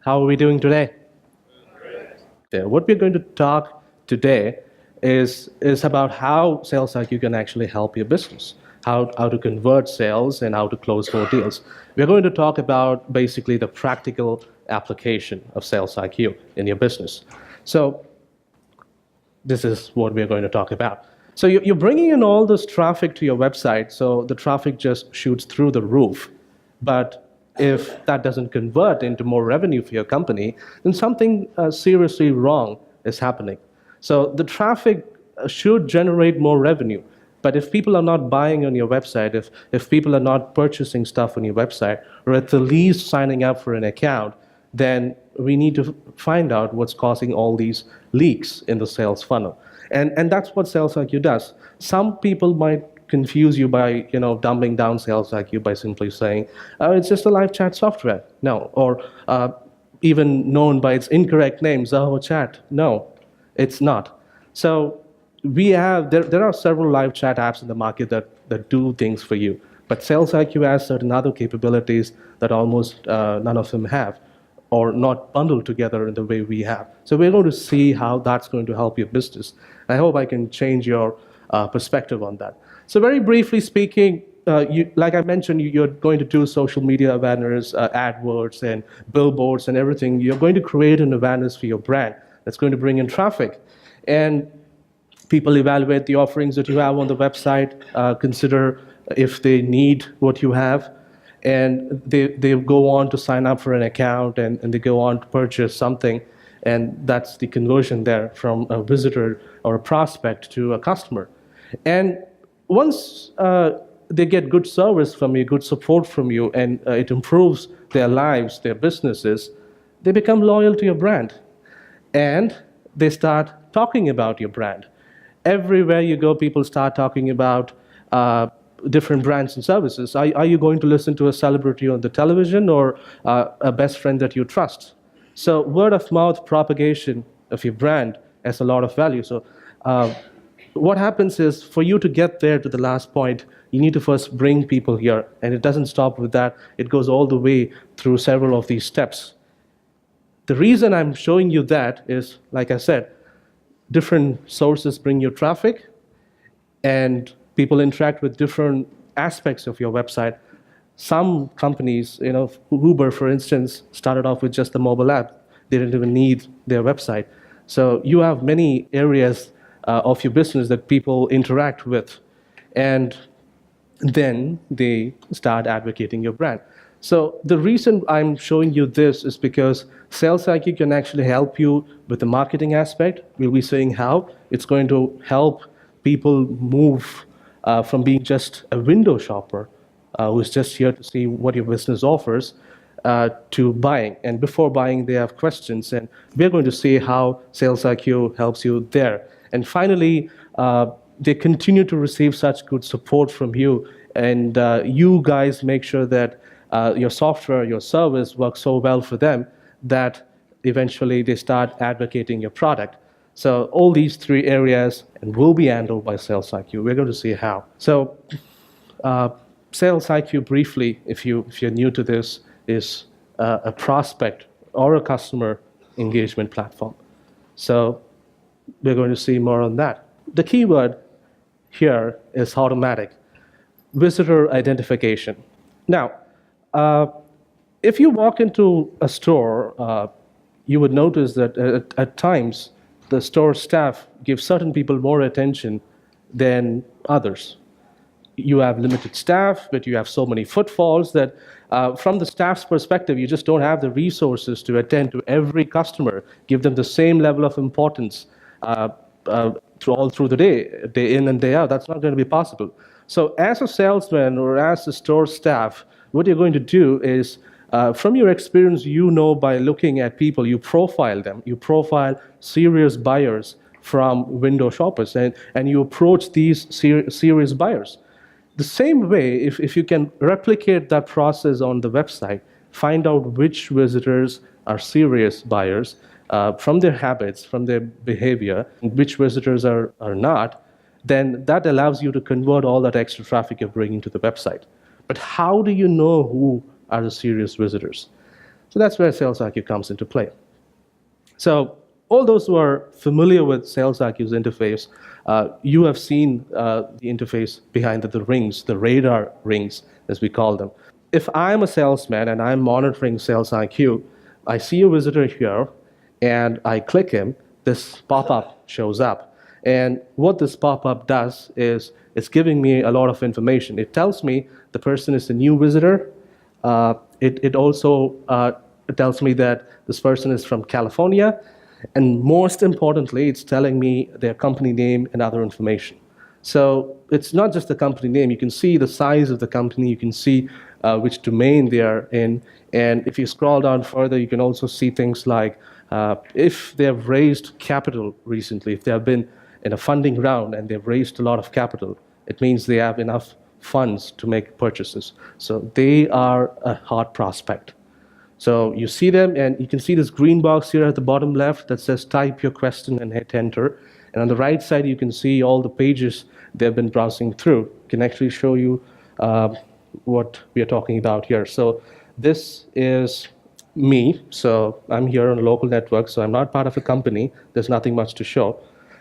How are we doing today? What we're going to talk today is about how Sales IQ can actually help your business, how to convert sales and how to close more deals. We're going to talk about basically the practical application of Sales IQ in your business. So this is what we're going to talk about. So you're bringing in all this traffic to your website, so the traffic just shoots through the roof. But if that doesn't convert into more revenue for your company, then something seriously wrong is happening. So the traffic should generate more revenue. But if people are not buying on your website, if people are not purchasing stuff on your website, or at the least signing up for an account, then we need to find out what's causing all these leaks in the sales funnel. And that's what Sales IQ does. Some people might confuse you by dumbing down Sales IQ by simply saying, oh, it's just a live chat software. No. Or even known by its incorrect name, Zoho Chat. No, it's not. So there are several live chat apps in the market that do things for you. But Sales IQ has certain other capabilities that almost none of them have, or not bundled together in the way we have. So we're going to see how that's going to help your business. I hope I can change your perspective on that. So very briefly speaking, like I mentioned, you're going to do social media awareness, AdWords and billboards and everything. You're going to create an awareness for your brand that's going to bring in traffic. And people evaluate the offerings that you have on the website, consider if they need what you have, and they go on to sign up for an account and they go on to purchase something, and that's the conversion there from a visitor or a prospect to a customer. And once they get good service from you, good support from you, and it improves their lives, their businesses, they become loyal to your brand. And they start talking about your brand. Everywhere you go, people start talking about different brands and services. Are you going to listen to a celebrity on the television or a best friend that you trust? So word of mouth propagation of your brand has a lot of value. So what happens is, for you to get there to the last point, you need to first bring people here. And it doesn't stop with that. It goes all the way through several of these steps. The reason I'm showing you that is, like I said, different sources bring you traffic, and people interact with different aspects of your website. Some companies, Uber, for instance, started off with just the mobile app. They didn't even need their website. So you have many areas of your business that people interact with, and then they start advocating your brand. So the reason I'm showing you this is because Sales IQ can actually help you with the marketing aspect. We'll be saying how. It's going to help people move from being just a window shopper who's just here to see what your business offers to buying. And before buying, they have questions. And we're going to see how Sales IQ helps you there. And finally, they continue to receive such good support from you. And you guys make sure that your software, your service works so well for them that eventually they start advocating your product. So all these three areas and will be handled by Sales IQ. We're going to see how. So Sales IQ, briefly, if you're new to this, is a prospect or a customer engagement platform. So we're going to see more on that. The keyword here is automatic. Visitor identification. Now, if you walk into a store, you would notice that at times the store staff give certain people more attention than others. You have limited staff, but you have so many footfalls that from the staff's perspective, you just don't have the resources to attend to every customer, give them the same level of importance through the day in and day out. That's not going to be possible. So as a salesman or as a store staff, what you're going to do is, from your experience, by looking at people, you profile them. You profile serious buyers from window shoppers, and you approach these serious buyers. The same way, if you can replicate that process on the website, find out which visitors are serious buyers from their habits, from their behavior, and which visitors are not, then that allows you to convert all that extra traffic you're bringing to the website. But how do you know who are the serious visitors? So that's where Sales IQ comes into play. So all those who are familiar with Sales IQ's interface, you have seen the interface behind the rings, the radar rings, as we call them. If I'm a salesman and I'm monitoring Sales IQ, I see a visitor here, and I click him, this pop-up shows up. And what this pop-up does is it's giving me a lot of information. It tells me the person is a new visitor. It also tells me that this person is from California. And most importantly, it's telling me their company name and other information. So it's not just the company name. You can see the size of the company. You can see which domain they are in. And if you scroll down further, you can also see things like if they have raised capital recently, if they have been in a funding round and they've raised a lot of capital, it means they have enough funds to make purchases. So they are a hot prospect. So you see them, and you can see this green box here at the bottom left that says type your question and hit enter. And on the right side, you can see all the pages they've been browsing through. It can actually show you what we are talking about here. So this is me. So I'm here on a local network, so I'm not part of a company. There's nothing much to show.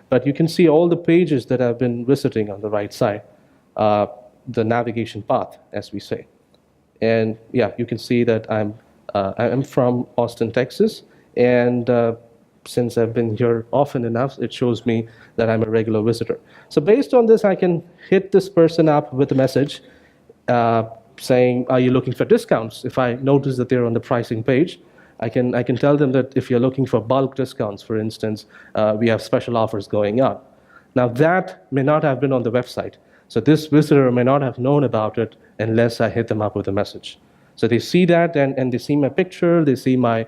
But you can see all the pages that I've been visiting on the right side, the navigation path, as we say. And yeah, you can see that I'm from Austin, Texas, and since I've been here often enough, it shows me that I'm a regular visitor. So based on this, I can hit this person up with a message saying, are you looking for discounts? If I notice that they're on the pricing page, I can tell them that if you're looking for bulk discounts, for instance, we have special offers going on. Now that may not have been on the website. So this visitor may not have known about it unless I hit them up with a message. So they see that, and they see my picture, they see my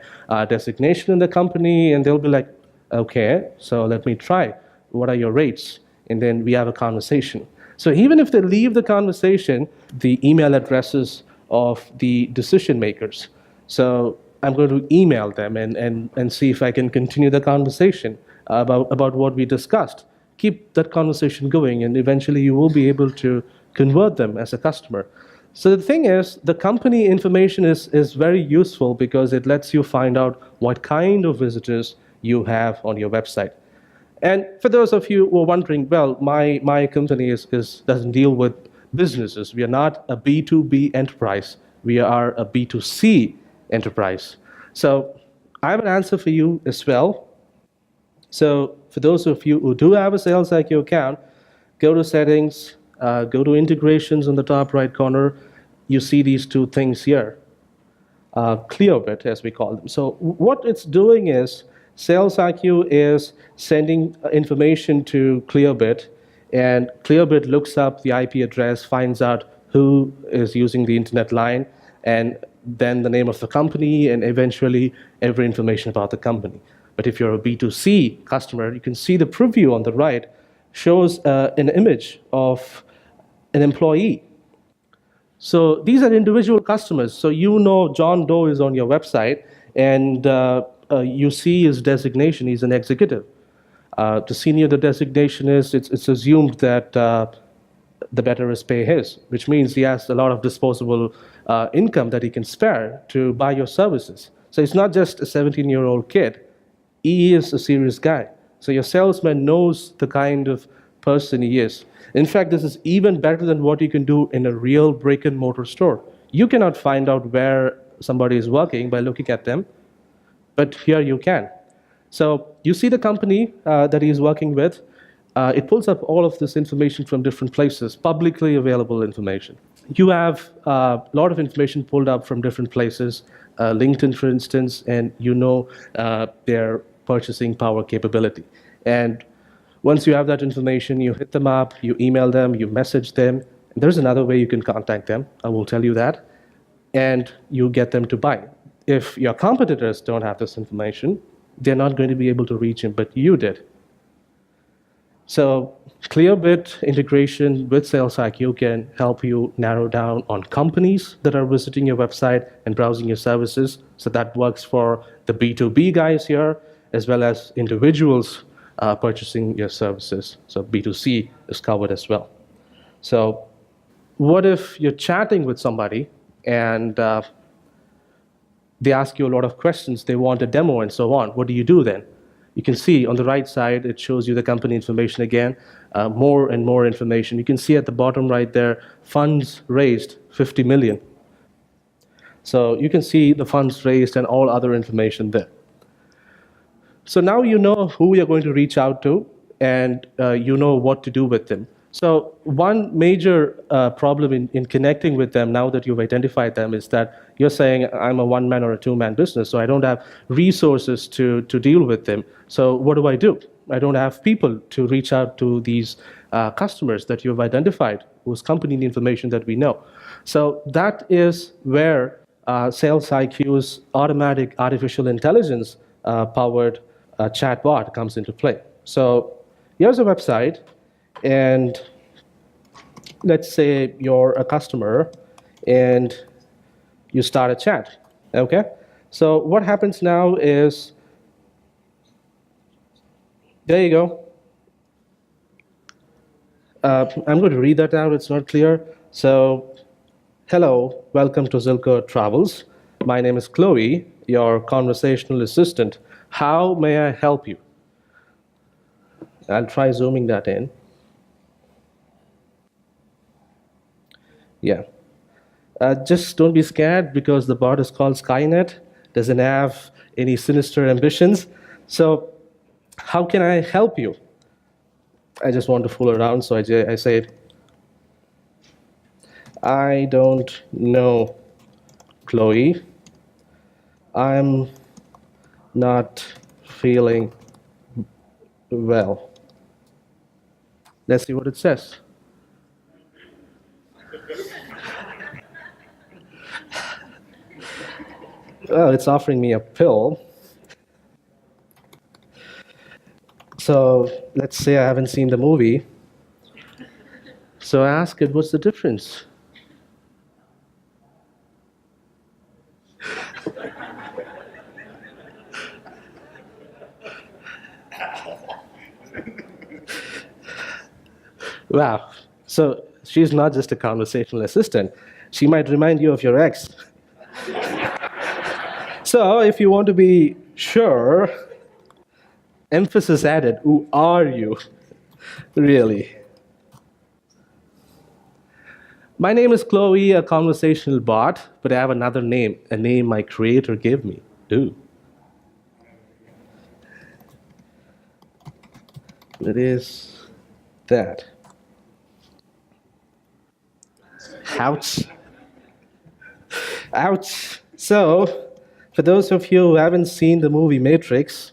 designation in the company, and they'll be like, okay, so let me try. What are your rates? And then we have a conversation. So even if they leave the conversation, the email addresses of the decision makers. So I'm going to email them and see if I can continue the conversation about what we discussed. Keep that conversation going, and eventually you will be able to convert them as a customer. So the thing is, the company information is very useful because it lets you find out what kind of visitors you have on your website. And for those of you who are wondering, well, my company doesn't deal with businesses. We are not a B2B enterprise. We are a B2C enterprise. So I have an answer for you as well. So for those of you who do have a Sales IQ account, go to settings, go to integrations on the top right corner. You see these two things here, Clearbit, as we call them. So what it's doing is Sales IQ is sending information to Clearbit, and Clearbit looks up the IP address, finds out who is using the internet line, and then the name of the company, and eventually every information about the company. But if you're a B2C customer, you can see the preview on the right shows an image of an employee. So these are individual customers. So you know John Doe is on your website, and you see his designation. He's an executive. The senior the designation is, it's assumed that the better his pay is, which means he has a lot of disposable income that he can spare to buy your services. So it's not just a 17-year-old kid. He is a serious guy. So your salesman knows the kind of person he is. In fact, this is even better than what you can do in a real brick-and-mortar store. You cannot find out where somebody is working by looking at them, but here you can. So you see the company that he is working with. It pulls up all of this information from different places, publicly available information. You have a lot of information pulled up from different places, LinkedIn, for instance, and you know their purchasing power capability. And once you have that information, you hit them up, you email them, you message them. There's another way you can contact them. I will tell you that. And you get them to buy. If your competitors don't have this information, they're not going to be able to reach him, but you did. So Clearbit integration with Sales IQ can help you narrow down on companies that are visiting your website and browsing your services. So that works for the B2B guys here, as well as individuals purchasing your services. So B2C is covered as well. So what if you're chatting with somebody and They ask you a lot of questions. They want a demo and so on. What do you do then? You can see on the right side, it shows you the company information again, more and more information. You can see at the bottom right there, funds raised, 50 million. So you can see the funds raised and all other information there. So now you know who you're going to reach out to, and you know what to do with them. So one major problem in connecting with them now that you've identified them is that you're saying, I'm a one-man or a two-man business, so I don't have resources to deal with them. So what do? I don't have people to reach out to these customers that you've identified, whose company information that we know. So that is where Sales IQ's automatic artificial intelligence powered chatbot comes into play. So here's a website, and let's say you're a customer and you start a chat, okay? So what happens now is, there you go. I'm going to read that out, it's not clear. So, hello, welcome to Zilker Travels. My name is Chloe, your conversational assistant. How may I help you? I'll try zooming that in. Yeah. Just don't be scared because the bot is called Skynet, doesn't have any sinister ambitions. So how can I help you? I just want to fool around, so I say, I don't know, Chloe. I'm not feeling well. Let's see what it says. Well, it's offering me a pill. So let's say I haven't seen the movie. So I ask it, what's the difference? Wow. So she's not just a conversational assistant. She might remind you of your ex. So if you want to be sure, emphasis added, who are you, really? My name is Chloe, a conversational bot, but I have another name, a name my creator gave me. Ooh. It is that. Ouch. Ouch. So, for those of you who haven't seen the movie Matrix,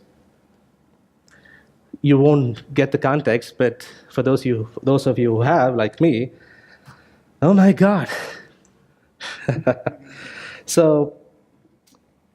you won't get the context, but for those of you who have, like me, oh my God. So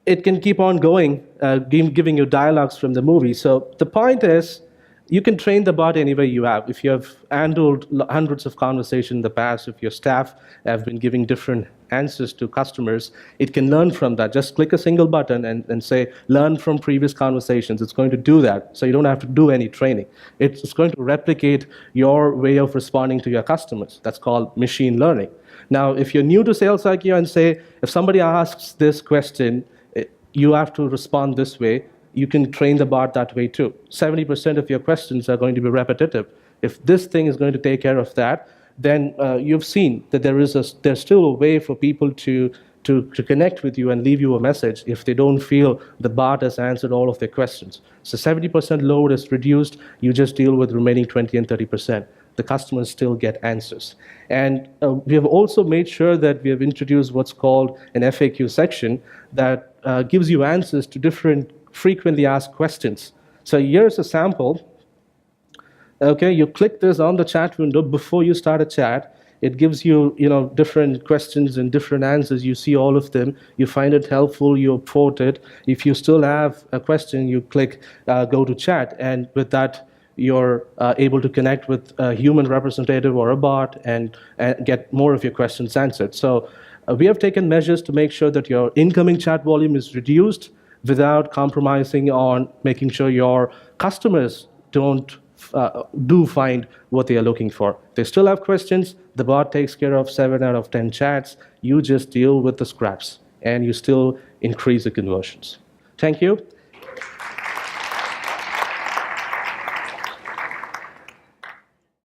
it can keep on going, giving you dialogues from the movie. So the point is, you can train the bot anywhere you have. If you have handled hundreds of conversations in the past, if your staff have been giving different answers to customers, it can learn from that. Just click a single button and say, learn from previous conversations. It's going to do that, so you don't have to do any training. It's going to replicate your way of responding to your customers. That's called machine learning. Now, if you're new to Sales IQ and say, if somebody asks this question, you have to respond this way, you can train the bot that way too. 70% of your questions are going to be repetitive. If this thing is going to take care of that, then you've seen that there's still a way for people to connect with you and leave you a message if they don't feel the bot has answered all of their questions. So 70% load is reduced, you just deal with remaining 20 and 30%. The customers still get answers. And we have also made sure that we have introduced what's called an FAQ section that gives you answers to different frequently asked questions. So here's a sample. Okay, you click this on the chat window before you start a chat. It gives you, different questions and different answers. You see all of them. You find it helpful. You import it. If you still have a question, you click go to chat, and with that, you're able to connect with a human representative or a bot and get more of your questions answered. So we have taken measures to make sure that your incoming chat volume is reduced without compromising on making sure your customers do find what they are looking for. They still have questions. The bot takes care of 7 out of 10 chats. You just deal with the scraps, and you still increase the conversions. Thank you.